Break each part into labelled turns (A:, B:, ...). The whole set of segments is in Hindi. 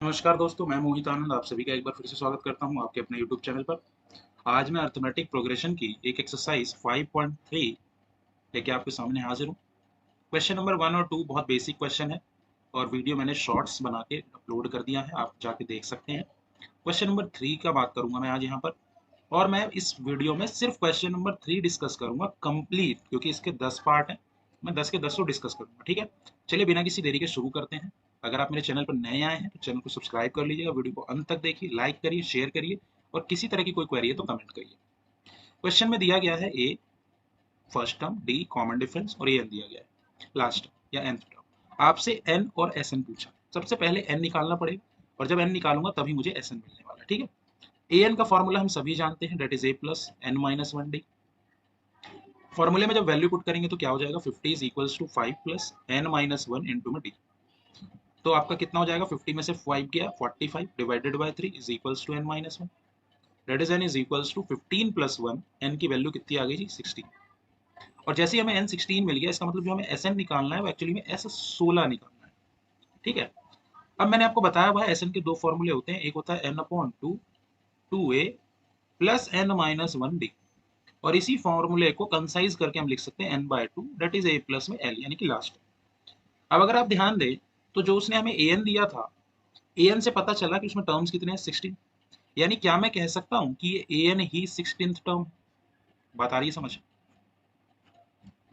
A: नमस्कार दोस्तों, मैं मोहित आनंद आप सभी का एक बार फिर से स्वागत करता हूं आपके अपने यूट्यूब चैनल पर। आज मैं अर्थमेटिक प्रोग्रेशन की एक एक्सरसाइज 5.3 लेके आपके सामने हाजिर हूं। क्वेश्चन नंबर 1 और 2 बहुत बेसिक क्वेश्चन है और वीडियो मैंने शॉर्ट्स बना के अपलोड कर दिया है, आप जाके देख सकते हैं। क्वेश्चन नंबर 3 का बात करूंगा मैं आज यहाँ पर, और मैं इस वीडियो में सिर्फ क्वेश्चन नंबर 3 डिस्कस करूंगा कंप्लीट, क्योंकि इसके 10 पार्ट हैं। मैं 10 के 10 डिस्कस करूंगा, ठीक है। चलिए बिना किसी देरी के शुरू करते हैं। अगर आप मेरे चैनल पर नए आए हैं तो चैनल को सब्सक्राइब कर लीजिएगा, वीडियो को अंत तक देखिए, लाइक करिए, शेयर करिए, और किसी तरह की कोई क्वेरी है तो कमेंट करिए। क्वेश्चन में दिया गया है a first term, d common difference, और ए एन दिया गया है लास्ट टर्म या nth टर्म। आपसे एन और एस एन पूछा। सबसे पहले एन निकालना पड़ेगा, और जब एन निकालूंगा तभी मुझे एस एन मिलने वाला है, ठीक है। ए एन का फॉर्मूला हम सभी जानते हैं, that is a plus n minus one d. फॉर्मूले में जब वैल्यू पुट करेंगे तो क्या हो जाएगा, 50 is equals to 5 plus n minus one into में डी। तो आपका कितना हो जाएगा, 50 में से 5 गया 45 divided by 3 is equals to n minus one. That is n is equals to 15 plus one, n की वैल्यू कितनी आ गई जी, 16। और जैसे ही हमें एन 16 मिल गया, इसका मतलब जो हमें एस एन निकालना है वो एक्चुअली में एस 16 निकालना है, ठीक है। अब मैंने आपको बताया हुआ है एस एन के दो फॉर्मूले होते हैं, एक होता है n upon two, two a plus n minus one d, और इसी फॉर्मूले को कंसाइज करके हम लिख सकते हैं n by two, that is a plus में एल, यानी कि लास्ट। अब अगर आप ध्यान दें तो जो उसने हमें ए एन दिया था, ए एन से पता चला कि उसमें टर्म्स कितने हैं, 16। यानी क्या मैं कह सकता हूं कि ये A N he 16th term. बात आ रही है समझ?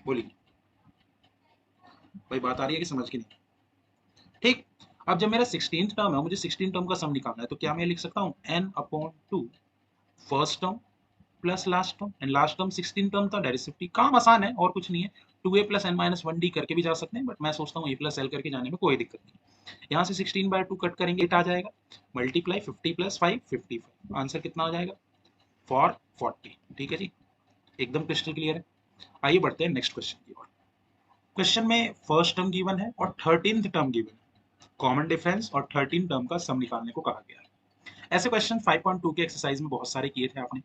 A: बोलिए भाई, बात आ रही है कि समझ की नहीं? ठीक। अब जब मेरा 16th टर्म है, मुझे 16 टर्म का सम निकालना है, तो क्या मैं लिख सकता हूं n upon two first term plus last term, and last term 16 term था, दैट इज 50। काम आसान है और कुछ नहीं है। 2a plus n minus one d करके भी जा सकते हैं, बट मैं सोचता हूँ ए प्लस एल करके जाने में कोई दिक्कत नहीं। यहाँ से 16 बाय 2 कट करेंगे, 8 आ जाएगा, मल्टीप्लाई 50 प्लस 5 55। आंसर कितना हो जाएगा, फॉर 40। ठीक है जी, एकदम क्रिस्टल क्लियर है। आइए बढ़ते हैं नेक्स्ट क्वेश्चन की ओर। क्वेश्चन में फर्स्ट टर्म गिवन है और 13th टर्म गिवन है। कॉमन डिफरेंस और 13 टर्म का सम निकालने को कहा गया है। ऐसे क्वेश्चन 5.2 के एक्सरसाइज में बहुत सारे किए थे आपने।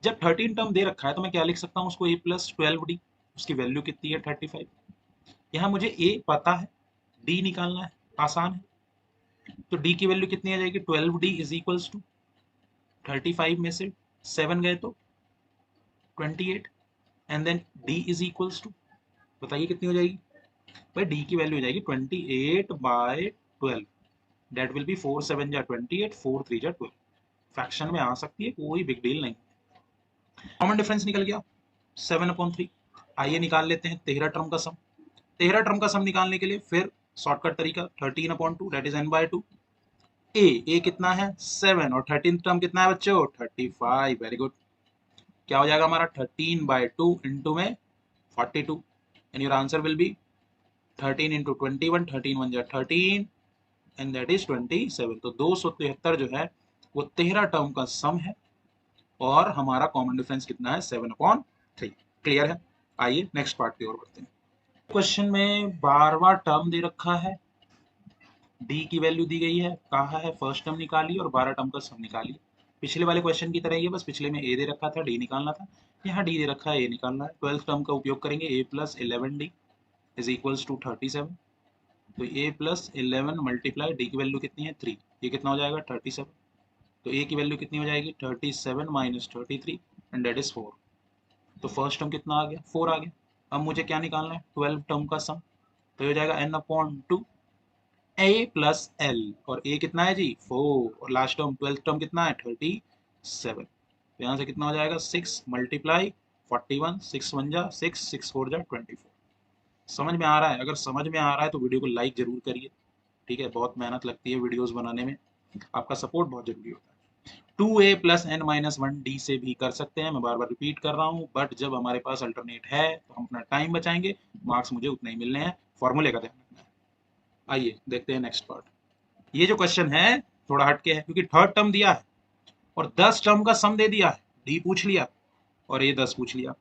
A: जब 13 टर्म दे रखा है तो मैं क्या लिख सकता हूँ उसको, ए प्लस 12 डी। उसकी वैल्यू कितनी है, 35। यहाँ मुझे ए पता है, डी निकालना है, आसान है। तो डी की वैल्यू कितनी आ जाएगी, 12 डी इज इक्वल्स टू 35 में से 7 गए तो 28, and then d is equals to, बताइए कितनी हो जाएगी भाई। डी की वैल्यू हो जाएगी 28/12। दैट विल बी 4 7 जा 28, 4 3 जा 12। फ्रैक्शन में आ सकती है, कोई बिग डील नहीं। कॉमन डिफरेंस निकल गया 7/3। आइए निकाल लेते हैं 13 टर्म का सम। 13 टर्म का सम निकालने के लिए फिर शॉर्टकट तरीका, 13/2 that is n by two. A कितना है 7, और 13 टर्म कितना है बच्चों, 35। Very good. क्या हो जाएगा हमारा, 13/2 इंटू में 42, and your answer will be 13 into 21, 13 1 जा 13, एंड दैट इज 27। तो 273 जो है वो 13 टर्म का सम है, और हमारा कॉमन डिफरेंस कितना है, 7/3। क्लियर है। आइए नेक्स्ट पार्ट की ओर बढ़ते हैं। क्वेश्चन में 12वां टर्म दे रखा है, डी की वैल्यू दी गई है, कहा है फर्स्ट टर्म निकालिए और 12 टर्म का सम निकालिए। पिछले वाले क्वेश्चन की तरह ही है, बस पिछले में ए दे रखा था, डी निकालना था। यहाँ डी दे रखा है, ए निकालना है। 12th टर्म का उपयोग करेंगे, a plus 11 d is equals to 37। तो ए प्लस 11 मल्टीप्लाई डी की वैल्यू कितनी है, 3, ये कितना हो जाएगा 37। तो ए की वैल्यू कितनी हो जाएगी, 37 माइनस 33, एंड दैट इज 4। तो फर्स्ट टर्म कितना आ गया, 4 आ गया। अब मुझे क्या निकालना है, 12 टर्म का सम। तो ये हो जाएगा N upon to a plus L, और ए कितना है जी 4, और लास्ट टर्म 12th टर्म कितना है 37। तो यहाँ से कितना हो जाएगा 6 मल्टीप्लाई 41, 6 1 जा 6, 6 4 जा 24। समझ में आ रहा है? अगर समझ में आ रहा है तो वीडियो को लाइक जरूर करिए, ठीक है। बहुत मेहनत लगती है वीडियोस बनाने में, आपका सपोर्ट बहुत जरूरी होता है। 2a plus n minus one d से भी कर सकते हैं, मैं बार बार रिपीट कर रहा हूँ, बट जब हमारे पास अल्टरनेट है तो हम अपना टाइम बचाएंगे, मार्क्स मुझे उतने ही मिलने हैं, फॉर्मूले का ध्यान रखना है। आइए देखते हैं नेक्स्ट पार्ट। ये जो क्वेश्चन है थोड़ा हटके है, क्योंकि थर्ड टर्म दिया है और 10 टर्म का सम दे दिया है, डी पूछ लिया और ए 10 पूछ लिया।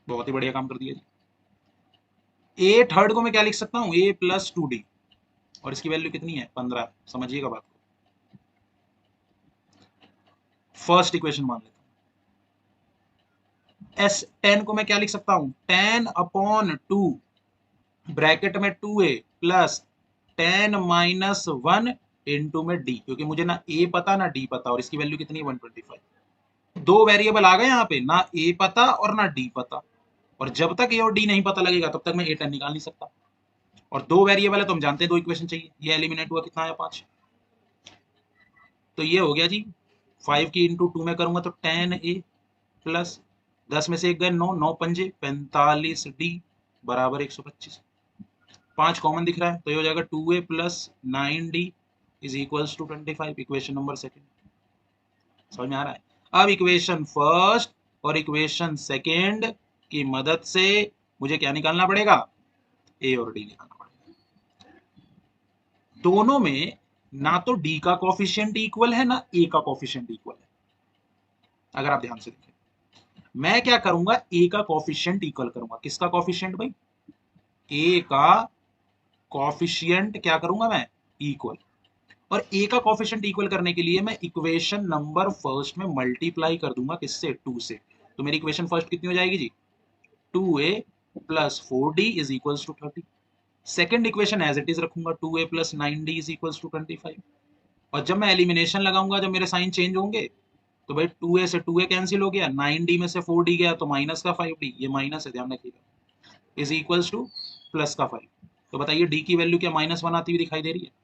A: बहुत ही बढ़िया काम कर दिया जी। ए थर्ड को मैं क्या लिख सकता हूँ, ए प्लस 2 डी, और इसकी वैल्यू कितनी है 15। समझिएगा बात को। फर्स्ट इक्वेशन मान लेता हूँ, एस 10 को मैं क्या लिख सकता हूँ, 10/2 ब्रैकेट में 2a प्लस 10 माइनस 1 इनटू में डी, क्योंकि मुझे ना ए पता ना डी पता, और इसकी वैल्यू कितनी है 125। दो वेरिएबल आ गए यहाँ पे, ना ए पता और ना डी पता, और जब तक ए और डी नहीं पता लगेगा तब तक मैं ए 10 निकाल नहीं सकता। और दो वेरिएबल है तो हम जानते हैं दो इक्वेशन चाहिए। ये एलिमिनेट हुआ, कितना आया 5। तो ये हो गया जी, 5 की इंटू 2 में करूंगा तो 10a प्लस 10 में से एक गए 9, 9 पंजे 45d बराबर 125। 5 कॉमन दिख रहा है तो ये हो जाएगा 2a plus 9d is equals to 25। Equation number second समझ में आ रहा है। अब इक्वेशन फर्स्ट और इक्वेशन सेकेंड की मदद से मुझे क्या निकालना पड़ेगा, ए और डी निकालना पड़ेगा। दोनों में ना तो डी का कोफिशिएंट इक्वल है ना ए का कोफिशिएंट इक्वल है। अगर आप ध्यान से देखें, मैं क्या करूंगा, ए का कोफिशिएंट इक्वल करूंगा। किसका कोफिशिएंट भाई, ए का कोफिशिएंट क्या करूंगा मैं, इक्वल। और ए का कोफिशिएंट इक्वल करने के लिए मैं इक्वेशन नंबर फर्स्ट में मल्टीप्लाई कर दूंगा, किससे, 2 से। तो मेरी इक्वेशन फर्स्ट कितनी हो जाएगी जी, 2a plus 4d is equals to 30। Second equation as it is रखूंगा, 2a plus 9d is equals to 25। और जब मैं एलिमिनेशन लगाऊंगा, जब मेरे साइन चेंज होंगे, तो भाई 2a से 2a कैंसिल हो गया, 9d में से 4d गया तो माइनस का 5d, ये माइनस है ध्यान रखिएगा, इज इक्वल्स टू प्लस का 5। तो बताइए d की वैल्यू क्या -1 आती हुई दिखाई दे रही है।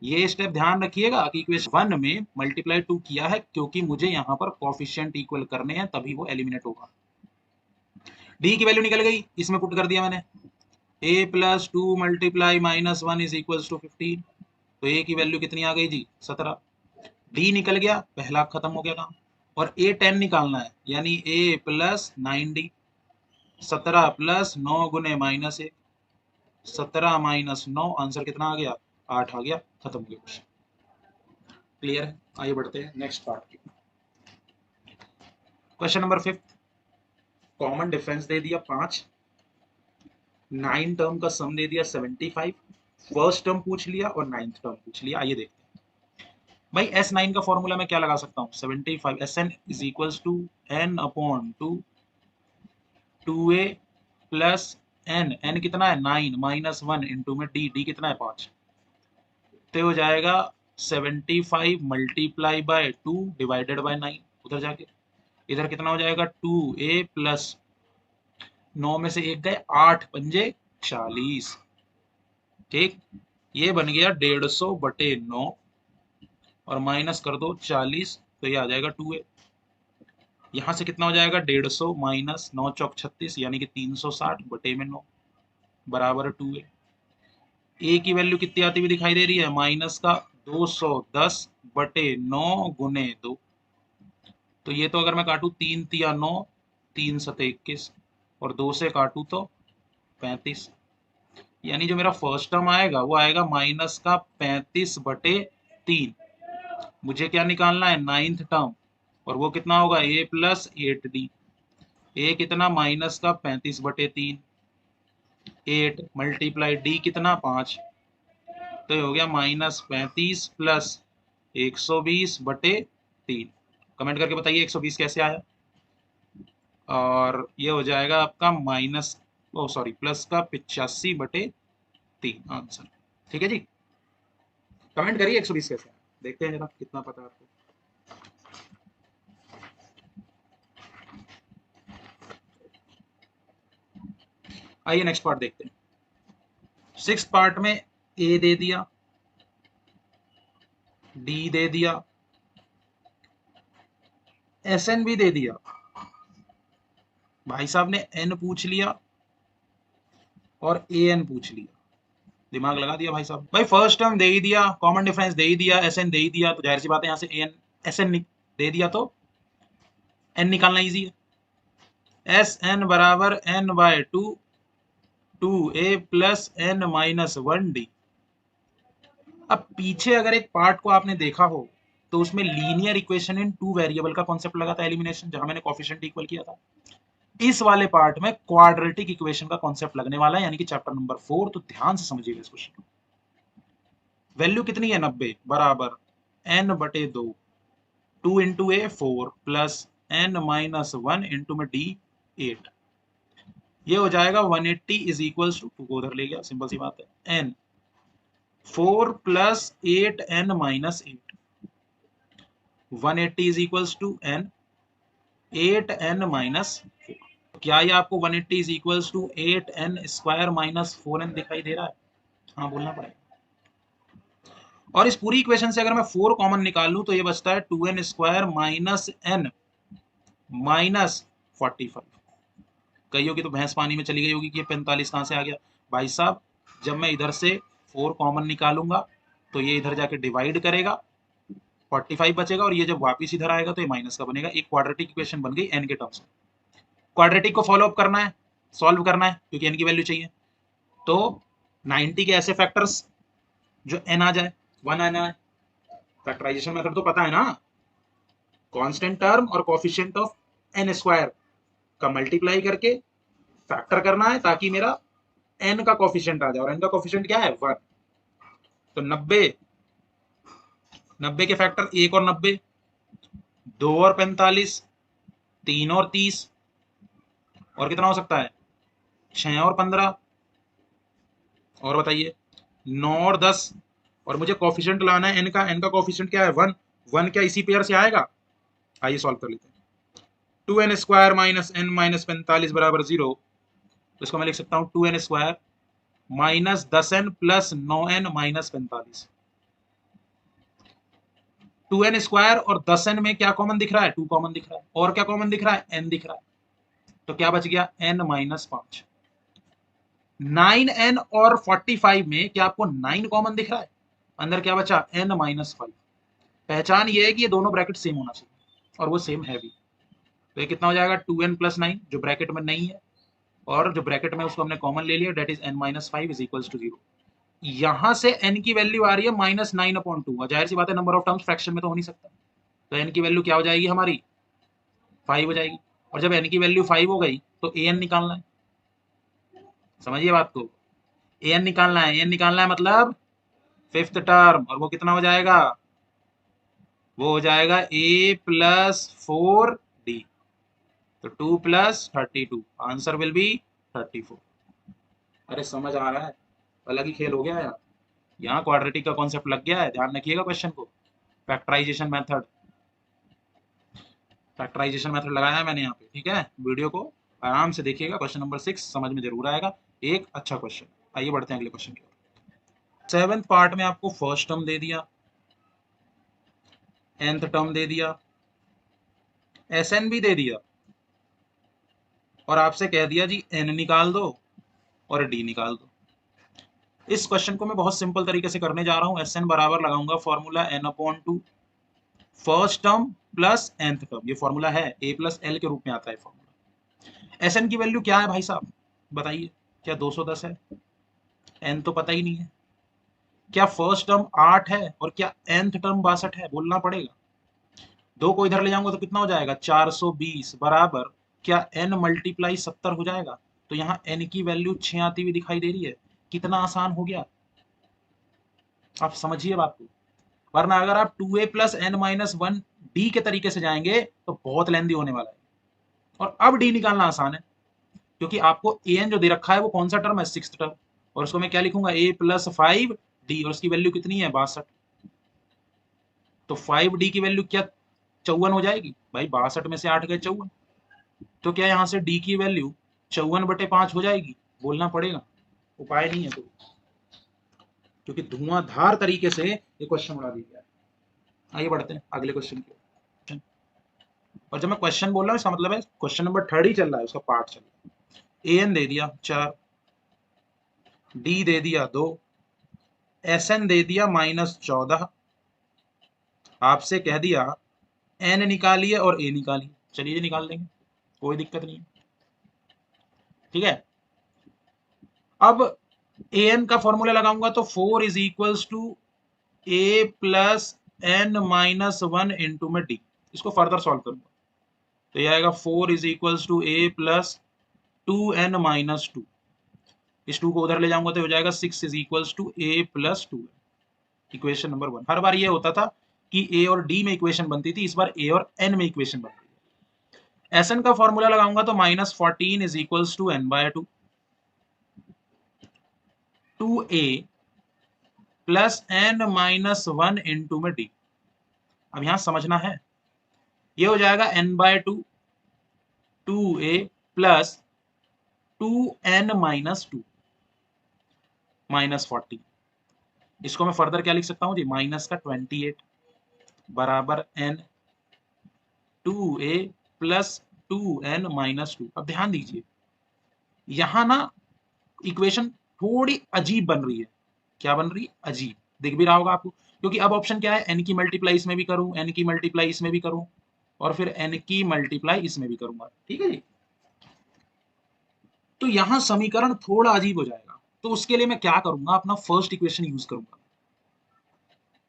A: ये स्टेप ध्यान रखिएगा कि इक्वेशन 1 में मल्टीप्लाई 2 किया है, क्योंकि मुझे यहाँ पर कोफिशिएंट इक्वल करने हैं, तभी वो एलिमिनेट होगा। d की वैल्यू निकल गई, इसमें पुट कर दिया मैंने, a plus 2 multiply -1 is equals to 15। तो a की वैल्यू कितनी आ गई जी, 17। d निकल गया, पहला खत्म हो गया काम। और a 10 निकालना है, यानी a प्लस 9d, 17 प्लस 9 गुने -1, 17 माइनस 9, आंसर कितना आ गया, 8 आ गया, खत्म हो गया क्वेश्चन। क्लियर है, आइए बढ़ते हैं नेक्स्ट पार्ट की। क्वेश्चन नंबर 5, कॉमन डिफरेंस दे दिया 5, 9 टर्म का सम दे दिया 75, फर्स्ट टर्म पूछ लिया और 9th टर्म पूछ लिया। आइए देखते हैं भाई, S9 का फॉर्मूला मैं क्या लगा सकता हूँ, 75 Sn is equals to n upon 2 2a plus n कितना है 9 -1 इंटू में d कितना है 5। तो हो जाएगा 75 मल्टीप्लाई बाय 2 डिवाइडेड बाय 9। उधर जाके इधर कितना हो जाएगा, 2a प्लस 9 में से एक गए 8 पंजे 40। ठीक, ये बन गया 150 बटे 9 और माइनस कर दो 40, तो ये आ जाएगा 2a। यहां से कितना हो जाएगा, 150 माइनस 9 चौक 36, यानी कि 360 बटे में 9 बराबर 2a। ए की वैल्यू कितनी आती हुई दिखाई दे रही है, माइनस का 210 बटे 9 गुने 2। तो ये तो अगर मैं काटू 3 तिया 9, 3 सते 21, और 2 से काटू तो 35, यानी जो मेरा फर्स्ट टर्म आएगा वो आएगा माइनस का 35 बटे 3। मुझे क्या निकालना है, 9th टर्म, और वो कितना होगा, a प्लस 8d। a कितना, माइनस का 35 बटे 3, 8 मल्टीप्लाई d कितना 5, तो ये हो गया -35 प्लस 120 बटे 3। कमेंट करके बताइए 120 कैसे आया। और ये हो जाएगा आपका माइनस, ओ सॉरी, प्लस का 85 बटे 3 आंसर। ठीक है जी, कमेंट करिए 120 कैसे आया, देखते हैं जरा कितना पता है आपको। आइए नेक्स्ट पार्ट देखते हैं। 6th पार्ट में ए दे दिया, डी दे दिया, एसएन भी दे दिया, भाई साहब ने एन पूछ लिया और ए एन पूछ लिया। दिमाग लगा दिया भाई साहब। भाई फर्स्ट टर्म दे ही दिया, कॉमन डिफरेंस दे ही दिया, एसएन दे ही दिया, तो जाहिर सी बात है यहाँ से एन एसएन दे दिया तो एन निकालना इजी है। एस एन बराबर n by 2 2a plus n minus 1d। अब पीछे अगर एक पार्ट को आपने देखा हो तो उसमें लीनियर इक्वेशन इन 2 वेरिएबल का कॉन्सेप्ट लगा था एलिमिनेशन, जहां मैंने कोफिशिएंट इक्वल किया था। इस वाले पार्ट में क्वाड्रेटिक इक्वेशन का कॉन्सेप्ट लगने वाला है, यानी कि चैप्टर नंबर 4। तो ध्यान से समझिएगा इस क्वेश्चन को। वैल्यू कितनी है, 90 बराबर n बटे 2, 2 इंटू ए 4 प्लस n माइनस 1 इंटू में डी 8। ये हो जाएगा 180 इज इक्वल्स टू 2 को उधर ले गया, सिंपल सी बात है, n 4 plus 8n minus 8, 180 is equals to n, 8n minus 4। क्या ये आपको 180 is equals to 8n square minus 4n दिखाई दे रहा है? हाँ बोलना पड़ेगा। और इस पूरी इक्वेशन से अगर मैं 4 कॉमन निकाल लूं तो ये बचता है 2n square minus n minus 45। कही होगी तो भैंस पानी में चली गई होगी कि ये 45 कहां से आ गया। भाई साहब जब मैं इधर से 4 कॉमन निकालूंगा तो ये इधर जाके डिवाइड करेगा, 45 बचेगा, और ये जब वापिस इधर आएगा तो ये माइनस का बनेगा। एक क्वाड्रेटिक इक्वेशन बन गई n के टर्म्स में। क्वाड्रेटिक को फॉलो अप करना है, सॉल्व करना है, क्योंकि n की वैल्यू चाहिए। तो 90 के ऐसे फैक्टर्स जो n आ जाए, 1 आना है। फैक्टराइजेशन मेथड तो पता है ना, कांस्टेंट टर्म और कोएफिशिएंट ऑफ n स्क्वायर का मल्टीप्लाई करके फैक्टर करना है ताकि मेरा n का कोएफिशिएंट आ जाए, और n का कोएफिशिएंट क्या है 1। तो 90 के फैक्टर 1 और 90, 2 और 45, 3 और 30, और कितना हो सकता है 6 और 15, और बताइए 9 और 10, और मुझे कोएफिशिएंट लाना है n का। n का कोएफिशिएंट क्या है 1। 1 क्या इसी पेयर से आएगा? आइए सॉल्व कर लेते हैं। 2n square minus n minus 45 बराबर 0। तो इसको मैं लिख सकता हूं 2n square minus 10n plus 9n minus 45। 2n square और 10n में क्या कॉमन दिख रहा है? 2 कॉमन दिख रहा है। और क्या कॉमन दिख रहा है? n दिख रहा है। तो क्या बच गया? n minus 5। 9n और 45 में क्या आपको 9 कॉमन दिख रहा है? अंदर क्या बचा? n minus 5। पहचान ये है कि ये दोनों ब्रैकेट सेम होना चाहिए, और वो सेम है भी। तो ये कितना हो जाएगा 2n प्लस 9, जो ब्रैकेट में नहीं है, और जो ब्रैकेट में उसको हमने कॉमन ले लिया, that is n minus 5 is equals to 0। यहां से n की वैल्यू आ रही है माइनस 9/2। जाहिर सी बात है नंबर ऑफ टर्म्स फ्रैक्शन में तो हो नहीं सकता, तो n की वैल्यू क्या हो जाएगी हमारी? 5 हो जाएगी। और जब n की वैल्यू 5 हो गई तो an निकालना है। समझिए बात को, an निकालना है। an निकालना है मतलब फिफ्थ टर्म, और वो कितना हो जाएगा? वो हो जाएगा a प्लस 4d। तो 2 प्लस 32, आंसर विल बी 34। अरे समझ आ रहा है? अलग ही खेल हो गया यार। यहाँ क्वाड्रेटिक का कॉन्सेप्ट लग गया है, ध्यान रखिएगा क्वेश्चन को। फैक्टराइजेशन मेथड, फैक्टराइजेशन मेथड लगाया है मैंने यहाँ पे, ठीक है। वीडियो को आराम से देखिएगा, क्वेश्चन नंबर 6 समझ में जरूर आएगा। एक अच्छा क्वेश्चन। आइए बढ़ते हैं अगले क्वेश्चन की ओर। 7th पार्ट में आपको फर्स्ट टर्म दे दिया, nth टर्म दे दिया, Sn भी दे दिया, और आपसे कह दिया जी n निकाल दो और d निकाल दो। इस क्वेश्चन को मैं बहुत सिंपल तरीके से करने जा रहा हूं। Sn बराबर लगाऊंगा formula n/2 first term plus nth term. ये फॉर्मूला है, a प्लस l के रूप में आता है फॉर्मूला। Sn की वैल्यू क्या है भाई साहब, बताइए? क्या 210 है? n तो पता ही नहीं है। क्या फर्स्ट टर्म 8 है और क्या nth टर्म 62 है? बोलना पड़ेगा। 2 को इधर ले जाऊंगा तो कितना हो जाएगा? 420 बराबर क्या n मल्टीप्लाई 70 हो जाएगा? तो यहाँ n की वैल्यू 6 आती हुई दिखाई दे रही है। कितना आसान हो गया, आप समझिए बात को। वरना अगर आप 2a plus n minus 1 D के तरीके से जाएंगे तो बहुत लेंदी होने वाला है। और अब डी निकालना आसान है, क्योंकि आपको an जो दे रखा है वो कौन सा टर्म है? 6th term. और उसको मैं क्या लिखूंगा? a प्लस 5 डी, और उसकी वैल्यू कितनी है? 62। तो 5d की वैल्यू क्या 54 हो जाएगी? भाई 62 में से 8 गए 54। तो क्या यहाँ से d की वैल्यू 54/5 हो जाएगी? बोलना पड़ेगा, उपाय नहीं है कोई, क्योंकि धुआंधार तरीके से ये क्वेश्चन उड़ा दिया है। आइए बढ़ते हैं अगले क्वेश्चन की। और जब मैं क्वेश्चन बोल रहा हूँ इसका मतलब है क्वेश्चन नंबर 3 ही चल रहा है, उसका पार्ट चल रहा है। an दे दिया 4, d दे दिया 2, Sn दे दिया -14। आपसे कह दिया n निकालिए और a निकालिए। चलिए निकाल देंगे, कोई दिक्कत नहीं है, ठीक है। अब an का फॉर्मूला लगाऊंगा तो 4 is equals to a plus n minus 1 into में d। इसको फर्दर सॉल्व करूंगा तो ये आएगा 4 is equals to a plus 2n minus 2। इस 2 को उधर ले जाऊंगा तो हो जाएगा 6 is equals to a plus 2। Equation number 1। हर बार ये होता था कि a और d में इक्वेशन बनती थी, इस बार a और n में इक्वेशन बनती है। Sn का फॉर्मूला लगाऊंगा तो -14 is equals to n/2। 2a plus n minus 1 into में d। अब यहां समझना है, ये हो जाएगा n/2 2a plus 2n minus 2 minus 40। इसको मैं फर्दर क्या लिख सकता हूँ जी, माइनस का 28 बराबर n 2a plus 2n minus 2। अब ध्यान दीजिए, यहां ना इक्वेशन थोड़ी अजीब बन रही है। क्या बन रही है? अजीब। दिख भी रहा होगा आपको, क्योंकि अब ऑप्शन क्या है, n की मल्टीप्लाई इसमें भी करूं, n की मल्टीप्लाई इसमें भी करूं, और फिर n की मल्टीप्लाई इसमें भी करूंगा। ठीक है जी। तो यहां समीकरण थोड़ा अजीब हो जाएगा, तो उसके लिए मैं क्या करूंगा, अपना फर्स्ट इक्वेशन यूज करूंगा।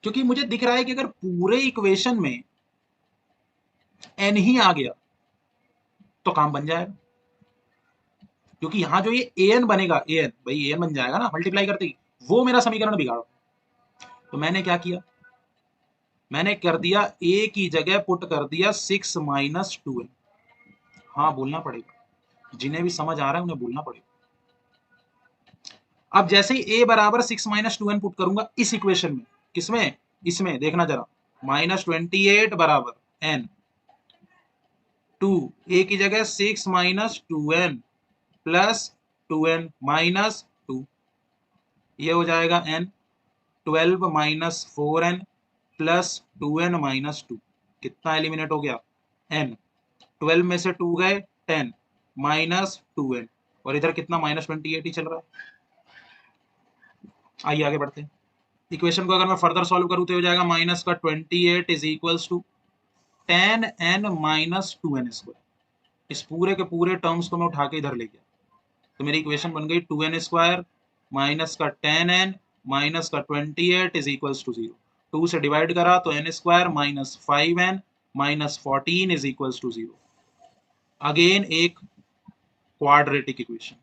A: क्योंकि मुझे दिख रहा है कि अगर पूरे इक्वेशन में n ही आ गया तो काम बन जाएगा। क्योंकि यहां जो ये an बनेगा, an भाई an बन जाएगा ना मल्टीप्लाई करते ही, वो मेरा समीकरण बिगाड़ा। तो मैंने क्या किया, मैंने कर दिया a की जगह पुट कर दिया 6 माइनस 2n। हाँ बोलना पड़ेगा, जिन्हें भी समझ आ रहा है उन्हें बोलना पड़ेगा। अब जैसे ही a बराबर 6 माइनस 2n पुट करूंगा इस इक्वेशन में, किसमें, इसमें देखना जरा, माइनस 28 बराबर n 2, a की जगह 6 minus 2n plus 2n minus 2, ये हो जाएगा n 12 minus 4n plus 2n minus 2। कितना एलिमिनेट हो गया, n 12 में से 2 गए 10 माइनस 2n, और इधर कितना माइनस 28 ही चल रहा है। आइए आगे बढ़ते हैं। इक्वेशन को अगर मैं फर्दर सॉल्व करूं तो हो जाएगा माइनस का 28 is equals to 10n minus 2n square. इस पूरे के पूरे टर्म्स को मैं उठा के इधर ले गया, तो मेरी इक्वेशन बन गई 2n स्क्वायर माइनस का 10n माइनस का 28 इज इक्वल्स टू 0। 2 से डिवाइड करा तो n square minus 5n minus 14 is equals to 0। Again एक क्वाड्रेटिक इक्वेशन।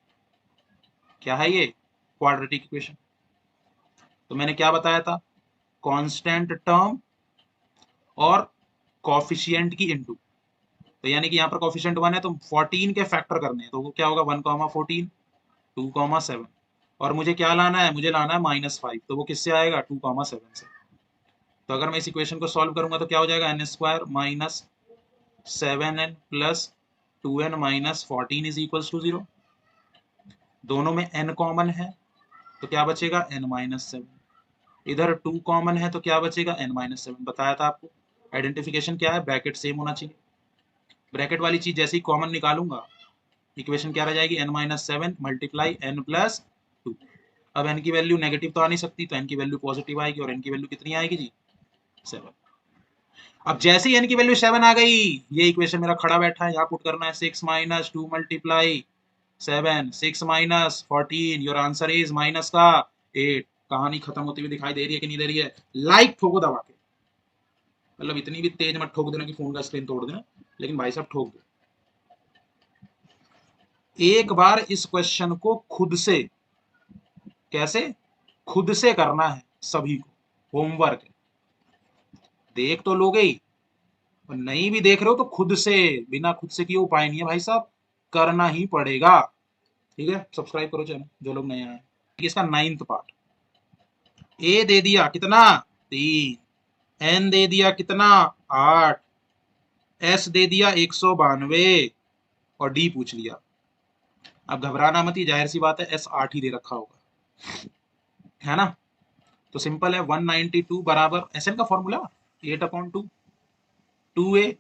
A: क्या है ये, क्वाड्रेटिक इक्वेशन। तो मैंने क्या बताया था, कांस्टेंट टर्म और कॉफिशिएंट की इनटू। तो यानी कि यहाँ पर कॉफिशिएंट 1 है तो 14 के फैक्टर करने हैं, तो वो क्या होगा 1, 14, 2, 7। और मुझे क्या लाना है, मुझे लाना है -5, तो वो किससे आएगा 2, 7 से। तो अगर मैं इस इक्वेशन को सॉल्व करूंगा तो क्या हो जाएगा, n square minus 7n plus 2n minus 14 is equals to 0। दोनों में n कॉमन है तो क्या बचेगा n-7। इधर 2 कॉमन है तो क्या बचेगा n-7। बताया था आपको, आइडेंटिफिकेशन क्या है, ब्रैकेट सेम होना चाहिए। ब्रैकेट वाली चीज जैसे ही कॉमन निकालूंगा, इक्वेशन क्या रह जाएगी, n-7 मल्टीप्लाई n प्लस 2। अब n की वैल्यू नेगेटिव तो आ नहीं सकती, तो n की वैल्यू पॉजिटिव आएगी, और n की वैल्यू कितनी आएगी जी, 7। अब जैसे ही n की वैल्यू 7 आ गई, ये इक्वेशन मेरा खड़ा बैठा है, यहाँ पुट करना है 6 minus 2 multiply 7, 6 minus 14, your answer is minus का 8। कहानी खत्म होती हुई दिखाई दे रही है कि नहीं दे रही है, लाइक ठोको दबा के, मतलब इतनी भी तेज मत ठोक देना कि फोन का स्क्रीन तोड़ देना, लेकिन भाई साहब ठोक दो। एक बार इस क्वेश्चन को खुद से, कैसे, खुद से करना है सभी को, होमवर्क देख तो लोगे ही, और नहीं भी देख रहे हो तो खुद से, बिना खुद से किए उपाय नहीं है भाई साहब, करना ही पड़ेगा। ठीक है, सब्सक्राइब करो चैनल जो लोग नए आए हैं। इसका 9th पार्ट, ए दे दिया कितना 3, एन दे दिया कितना 8, एस दे दिया 192, और डी पूछ लिया। अब घबराना मत ही, जाहिर सी बात है एस 8 ही दे रखा होगा, है ना। तो सिंपल है, 192 बराबर एस एन का formula 8/2 2a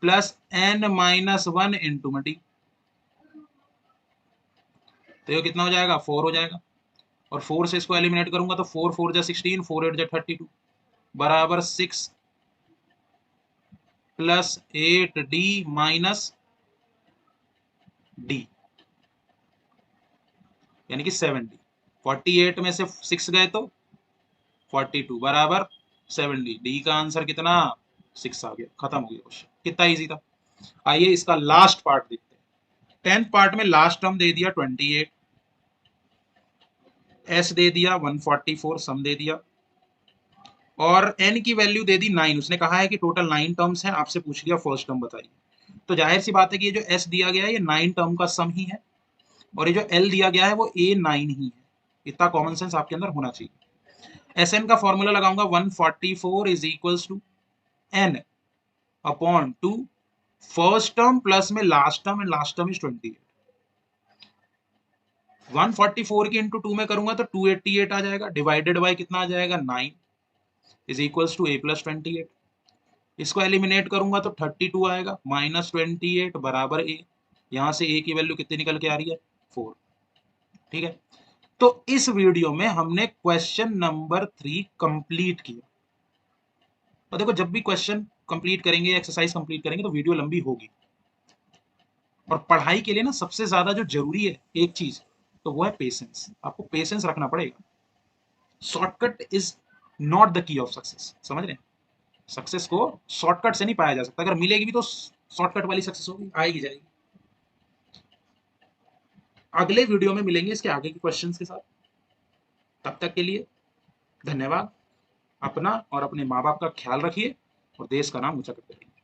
A: plus n-1 into में डी। तो ये कितना हो जाएगा, 4 हो जाएगा, और 4 से इसको एलिमिनेट करूंगा तो 4 4 जा 16, 4 8 जा 32 बराबर 6 प्लस 8d माइनस डी, यानी कि 7d। 48 में से 6 गए तो 42 बराबर 7d। डी का आंसर कितना, 6 आ गया, खत्म हो गया क्वेश्चन। कितना इजी था। आइए इसका लास्ट पार्ट देखते हैं। 10th पार्ट में लास्ट टर्म दे दिया 28, एस दे दिया 144, सम दे दिया, और n की वैल्यू दे दी 9। उसने कहा है कि टोटल 9 टर्म्स हैं, आपसे पूछ लिया फर्स्ट टर्म बताइए। तो जाहिर सी बात है कि ये जो s दिया गया है ये 9 टर्म का सम ही है, और ये जो l दिया गया है वो a9 ही है। इतना कॉमन सेंस आपके अंदर होना चाहिए। Sn का फॉर्मूला लगाऊंगा 144 is equals to n upon 2 first term plus में last term, and last term is 28। 144 की इंटू 2 में करूंगा तो 288 आ जाएगा, डिवाइडेड बाय कितना आ जाएगा 9 is equals to a plus 28। इसको एलिमिनेट करूंगा तो 32 आएगा, माइनस 28 बराबर a। यहां से a की वैल्यू कितनी निकल के आ रही है 4। ठीक है, तो इस वीडियो में हमने क्वेश्चन नंबर 3 कंप्लीट किया। और देखो जब भी क्वेश्चन कंप्लीट करेंगे, एक्सरसाइज कंप्लीट करेंगे तो वीडियो लंबी होगी। और पढ़ाई के लिए ना सबसे ज्यादा जो जरूरी है एक चीज, तो वो है पेशेंस। आपको पेशेंस रखना पड़ेगा। Shortcut is not the key of success, समझ रहे हैं? सक्सेस को शॉर्टकट से नहीं पाया जा सकता। अगर मिलेगी भी तो शॉर्टकट वाली सक्सेस होगी, आएगी जाएगी। अगले वीडियो में मिलेंगे इसके आगे के क्वेश्चंस के साथ। तब तक के लिए धन्यवाद। अपना और अपने माँ बाप का ख्याल रखिए और देश का नाम ऊंचा करते रहिए।